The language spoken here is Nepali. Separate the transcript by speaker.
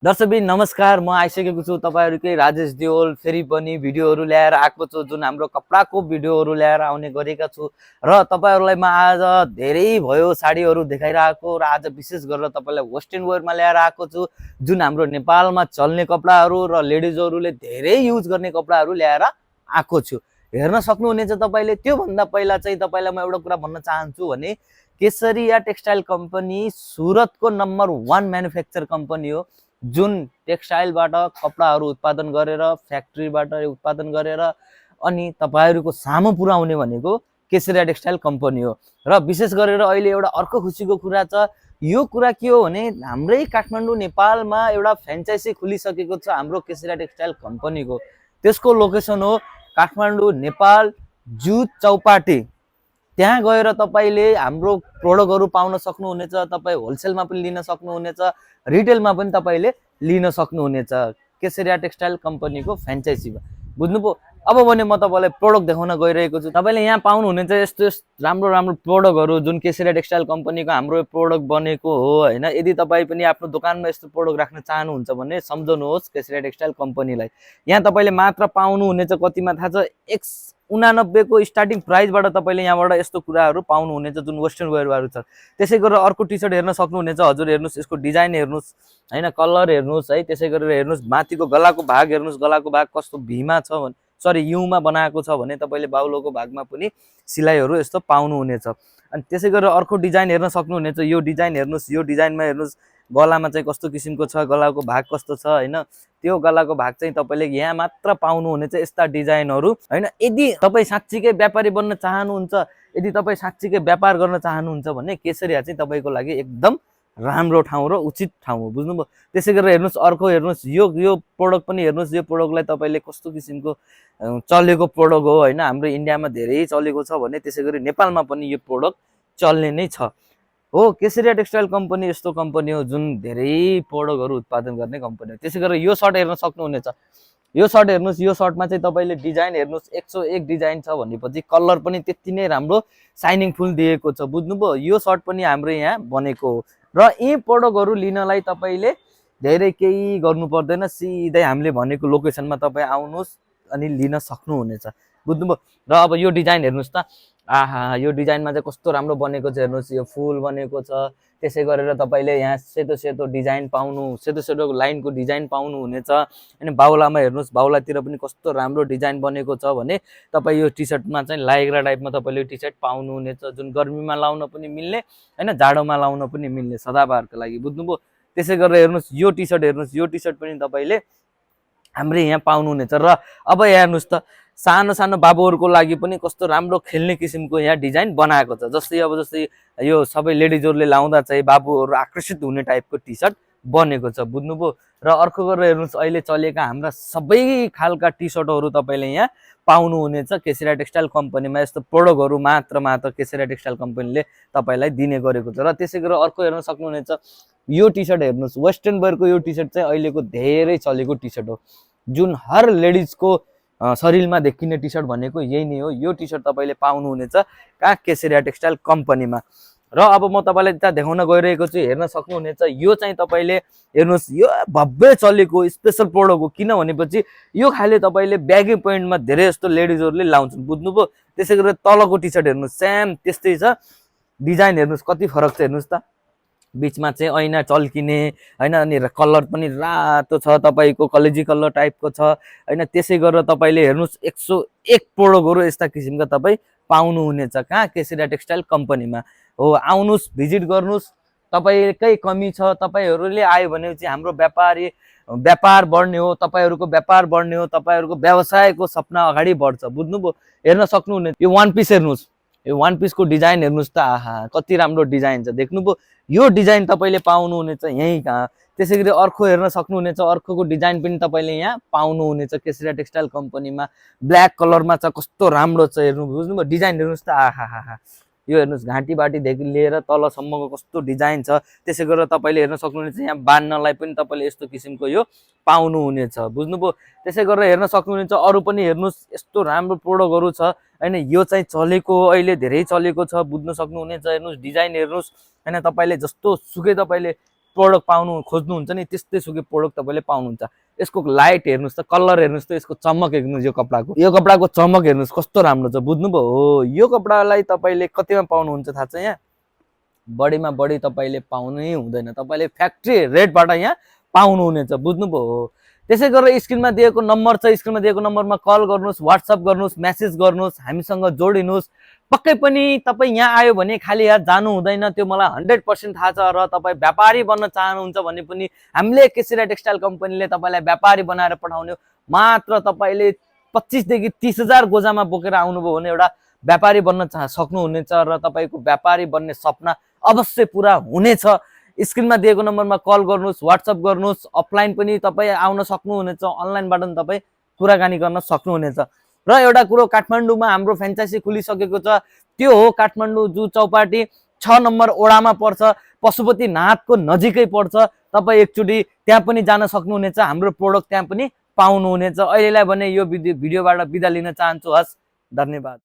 Speaker 1: दर्शकबिन नमस्कार, म आइसकेको छु तपाईहरुकै राजेश देओल। फेरि पनि भिडियोहरु ल्याएर आएको छु, जुन हाम्रो कपडाको भिडियोहरु ल्याएर आउने गरेका छु र तपाईहरुलाई म आज धेरै भयो साडीहरु देखाइरहेको र आज विशेष गरेर तपाईलाई वेस्टर्न वेयरमा ल्याएर आएको छु, जुन हाम्रो नेपालमा चल्ने कपडाहरु र लेडिजहरुले धेरै युज गर्ने कपडाहरु ल्याएर आएको छु। हेर्न सक्नुहुनेछ तपाईले। त्यो भन्दा पहिला चाहिँ तपाईलाई म एउटा कुरा भन्न चाहन्छु भने केसरिया टेक्सटाइल कम्पनी सुरतको नम्बर 1 म्यानुफ्याक्चर कम्पनी हो, जुन टेक्सटाइलबाट कपडाहरु उत्पादन गरेर फ्याक्ट्रीबाट उत्पादन गरेर अनि तपाईहरुको सामु पुर्याउने भनेको केसरिया टेक्सटाइल कम्पनी हो। र विशेष गरेर अहिले एउटा अर्को खुसीको कुरा छ। यो कुरा के हो भने हाम्रै काठमाडौँ नेपालमा एउटा फ्र्यान्चाइजी खुलिसकेको छ हाम्रो केसरिया टेक्सटाइल कम्पनीको। त्यसको लोकेसन हो काठमाडौँ नेपाल जुट चौपाटी। त्यहाँ गएर तपाईले हाम्रो प्रोडक्टहरु पाउन सक्नुहुनेछ। तपाई होलसेलमा पनि लिन सक्नुहुनेछ, रिटेलमा पनि तपाईले लिन सक्नुहुनेछ केसरिया टेक्सटाइल कम्पनीको फ्र्यान्चाइजीमा। बुझ्नुभयो? अब भने म तपाईलाई प्रोडक्ट देखाउन गइरहेको छु। तपाईले यहाँ पाउनुहुनेछ यस्तो राम्रो राम्रो प्रोडक्टहरु, जुन केसरिया टेक्सटाइल कम्पनीको हाम्रो प्रोडक्ट बनेको हो हैन। यदि तपाई पनि आफ्नो दोकानमा यस्तो प्रोडक्ट राख्न चाहनुहुन्छ भने सम्झनुहोस् केसरिया टेक्सटाइल कम्पनीलाई। यहाँ तपाईले मात्र पाउनुहुनेछ कतिमा थाहा छ, 189 को स्टार्टिङ प्राइसबाट तपाईले यहाँबाट यस्तो कुराहरु पाउनुहुनेछ, जुन वेस्टर्न वेयरहरु छ। त्यसै गरेर अर्को टी-शर्ट हेर्न सक्नुहुनेछ। हजुर हेर्नुस्, यसको डिजाइन हेर्नुस् हैन, कलर हेर्नुस् है। त्यसै गरेर हेर्नुस् माथिको गलाको भाग हेर्नुस्, गलाको भाग कस्तो भीमा छ भने सरी युमा बनाएको छ भने तपाईले बाहुलोको भागमा पनि सिलाइहरु यस्तो पाउनुहुनेछ। अनि त्यसै गरेर अर्को डिजाइन हेर्न सक्नुहुनेछ। यो डिजाइन हेर्नुस्, यो डिजाइनमा हेर्नुस् गलामा चाहिँ कस्तो किसिमको छ, गलाको भाग कस्तो छ हैन। त्यो गलाको भाग चाहिँ तपाईले यहाँ मात्र पाउनुहुनेछ यस्ता डिजाइनहरु हैन। यदि तपाई साच्चीकै व्यापारी बन्न चाहनुहुन्छ, यदि तपाई साच्चीकै व्यापार गर्न चाहनुहुन्छ भने केसरिया चाहिँ तपाईको लागि एकदम राम्रो ठाउँ र उचित ठाउँ हो। बुझ्नुभयो? त्यसै गरेर हेर्नुस् अर्को हेर्नुस्, यो प्रोडक्ट पनि हेर्नुस्। यो प्रोडक्टलाई तपाईले कस्तो किसिमको चलेको प्रोडक्ट हो हैन। हाम्रो इन्डियामा धेरै चलेको छ भने त्यसै गरी नेपालमा पनि यो प्रोडक्ट चल्ने नै छ हो। केसरिया टेक्सटाइल कम्पनी यस्तो कम्पनी हो जुन धेरै प्रोडक्टहरु उत्पादन गर्ने कम्पनी हो। त्यसै गरेर यो सर्ट हेर्न सक्नुहुनेछ। यो सर्ट हेर्नुस्, यो सर्टमा चाहिँ तपाईले डिजाइन हेर्नुस्, 101 डिजाइन छ भनेपछि कलर पनि त्यति नै राम्रो शाइनिङ फुल दिएको छ। बुझ्नुभयो? यो सर्ट पनि हाम्रो यहाँ बनेको हो र यी प्रोडक्टहरु लिनलाई तपाईले धेरै केही गर्नु पर्दैन। सिधै हामीले भनेको लोकेसनमा तपाई आउनुस् अनि लिन सक्नुहुनेछ। बुझ्नुभयो? र अब यो डिजाइन हेर्नुस् त, आहा यो डिजाइनमा चाहिँ कस्तो राम्रो बनेको छ हेर्नुस्। यो फुल बनेको छ। त्यसै गरेर तपाईले यहाँ सेतो सेतो डिजाइन सेतो सेतो लाइनको डिजाइन पाउनुहुनेछ। अनि बाहुलामा हेर्नुस्, बाहुलातिर पनि कस्तो राम्रो डिजाइन बनेको छ भने तपाई यो टी-शर्टमा चाहिँ लागेरा टाइपमा तपाईले यो टी-शर्ट पाउनुहुनेछ, जुन गर्मीमा लाउन पनि मिल्ने हैन, जाडोमा लाउन पनि मिल्ने सदाबहारको लागि। बुझ्नुभयो? त्यसै गरेर हेर्नुस् यो टी-शर्ट हेर्नुस्, यो टी-शर्ट पनि तपाईले हाम्रै यहाँ पाउनुहुनेछ। र अब हेर्नुस् त सानो सानो बाबुहरुको लागि पनि कस्तो राम्रो खेल्ने किसिमको यहाँ डिजाइन बनाएको छ। जस्तै यो सबै लेडिजहरुले लाउँदा चाहिँ बाबुहरु आकर्षित हुने टाइपको टी-शर्ट बनेको छ। बुझ्नुभयो? र अर्को गरेर हेर्नुस्, अहिले चलेका हाम्रा सबै खालका टी-शर्टहरु तपाईले यहाँ पाउनुहुनेछ केसरिया टेक्सटाइल कम्पनीमा। यस्तो प्रोडक्टहरु मात्र केसरिया टेक्सटाइल कम्पनीले तपाईलाई दिने गरेको छ। र त्यसै गरेर अर्को हेर्न सक्नुहुनेछ। यो टी-शर्ट हेर्नुस्, वेस्टर्न वेयरको यो टी-शर्ट चाहिँ अहिलेको धेरै चलेको टी-शर्ट हो, जुन हर लेडिजको शरीरमा देखिने टी-शर्ट भनेको यही नै हो। यो टी-शर्ट तपाईले पाउनुहुनेछ कहाँ? केसरिया टेक्सटाइल कम्पनीमा। र अब म तपाईलाई त्यहाँ देखाउन गइरहेको छु, हेर्न सक्नुहुनेछ। यो चाहिँ तपाईले हेर्नुस्, यो भव्य चलेको स्पेशल प्रोडक्ट हो। किन भनेपछि यो खाले तपाईले ब्यागी प्यान्टमा धेरै जस्तो लेडिजहरुले लाउँछन्। बुझ्नुभयो? त्यसै गरेर तलको टी-शर्ट हेर्नुस्, सेम त्यस्तै छ। डिजाइन हेर्नुस् कति फरक छ हेर्नुस् त। बीचमा चाहिँ ऐना चल्किने हैन, अनि कलर पनि रातो छ, तपाईको कलेजी कलर टाइपको छ हैन। त्यसै गरेर तपाईले हेर्नुस् 101 प्रोडक्टहरु यस्ता किसिमका तपाई पाउनुहुनेछ कहाँ? केसरिया टेक्सटाइल कम्पनीमा हो। आउनुस्, भिजिट गर्नुस्। तपाईकै कमी छ, तपाईहरुले आयो भने चाहिँ हाम्रो व्यापार बढ्ने हो, तपाईहरुको व्यापार बढ्ने हो, तपाईहरुको व्यवसायको सपना अगाडि बढ्छ। बुझ्नुभयो? हेर्न सक्नुहुनेछ। यो वान पीस हेर्नुस्, यो वान पीस को डिजाइन हेर्नुस् त, आहा कति राम्रो डिजाइन छ। देख्नुभयो? यो डिजाइन तपाईले पाउनुहुनेछ यही कहाँ? त्यसै गरी अर्को हेर्न सक्नुहुनेछ। अर्कोको डिजाइन पनि तपाईले यहाँ पाउनुहुनेछ केसरिया टेक्सटाइल कम्पनीमा। ब्ल्याक कलरमा छ, कस्तो राम्रो छ हेर्नु। बुझ्नुभयो? डिजाइन हेर्नुस् त, आहा यो हेर्नुस् घाँटीबाटीदेखि लिएर तलसम्मको कस्तो डिजाइन छ। त्यसै गरेर तपाईले हेर्न सक्नुहुनेछ। यहाँ बान्नलाई पनि तपाईले यस्तो किसिमको यो पाउनुहुनेछ। बुझ्नुभयो? त्यसै गरेर हेर्न सक्नुहुनेछ। अरु पनि हेर्नुस्, यस्तो राम्रो प्रोडक्टहरु छ हैन। यो चाहिँ चलेको हो, अहिले धेरै चलेको छ। बुझ्न सक्नुहुनेछ। हेर्नुस् डिजाइन हेर्नुस् हैन। तपाईले जस्तो सुकै तपाईले प्रोडक्ट पाउनु खोज्नुहुन्छ नि त्यस्तै सुकै प्रोडक्ट तपाईँले पाउनुहुन्छ। यसको लाइट हेर्नुहोस् त, कलर हेर्नुहोस् त, यसको चमक हेर्नुहोस्, यो कपडाको चमक हेर्नुहोस् कस्तो राम्रो छ, बुझ्नुभयो हो। यो कपडालाई तपाईँले कतिमा पाउनुहुन्छ थाहा छ? यहाँ बढीमा बढी तपाईँले पाउनै हुँदैन, तपाईँले फ्याक्ट्री रेटबाट यहाँ पाउनुहुनेछ, बुझ्नुभयो हो। त्यसै गरेर स्क्रिनमा दिएको नम्बर छ, स्क्रिनमा दिएको नम्बरमा कल गर्नुहोस्, व्हाट्सएप गर्नुहोस्, मेसेज गर्नुहोस्, हामीसँग जोडिनुहोस्। पक्कै पनि तपाईँ यहाँ आयो भने खालि यहाँ जानु हुँदैन, त्यो मलाई 100% थाहा छ। र तपाईँ व्यापारी बन्न चाहनुहुन्छ भने पनि हामीले केसिरा टेक्सटाइल कम्पनीले तपाईँलाई व्यापारी बनाएर पठाउने हो। मात्र तपाईँले 25 देखि 30,000 गोजामा बोकेर आउनुभयो भने एउटा व्यापारी बन्न सक्नुहुनेछ र तपाईँको व्यापारी बन्ने सपना अवश्य पुरा हुनेछ। स्क्रिनमा दिएको नम्बरमा कल गर्नुहोस्, व्हाट्सएप गर्नुहोस्, अफलाइन पनि तपाईँ आउन सक्नुहुनेछ, अनलाइनबाट पनि तपाईँ कुराकानी गर्न सक्नुहुनेछ। र एउटा कुरो, काठमाडौँमा हाम्रो फ्रेन्चाइजी खुलिसकेको छ, त्यो हो काठमाडौँ जू चौपाटी 6 नम्बर ओडामा पर्छ, पशुपतिनाथको नजिकै पर्छ। तपाईँ एकचोटि त्यहाँ पनि जान सक्नुहुनेछ, हाम्रो प्रोडक्ट त्यहाँ पनि पाउनुहुनेछ। अहिलेलाई भने यो भिडियोबाट बिदा लिन चाहन्छु। हस्, धन्यवाद।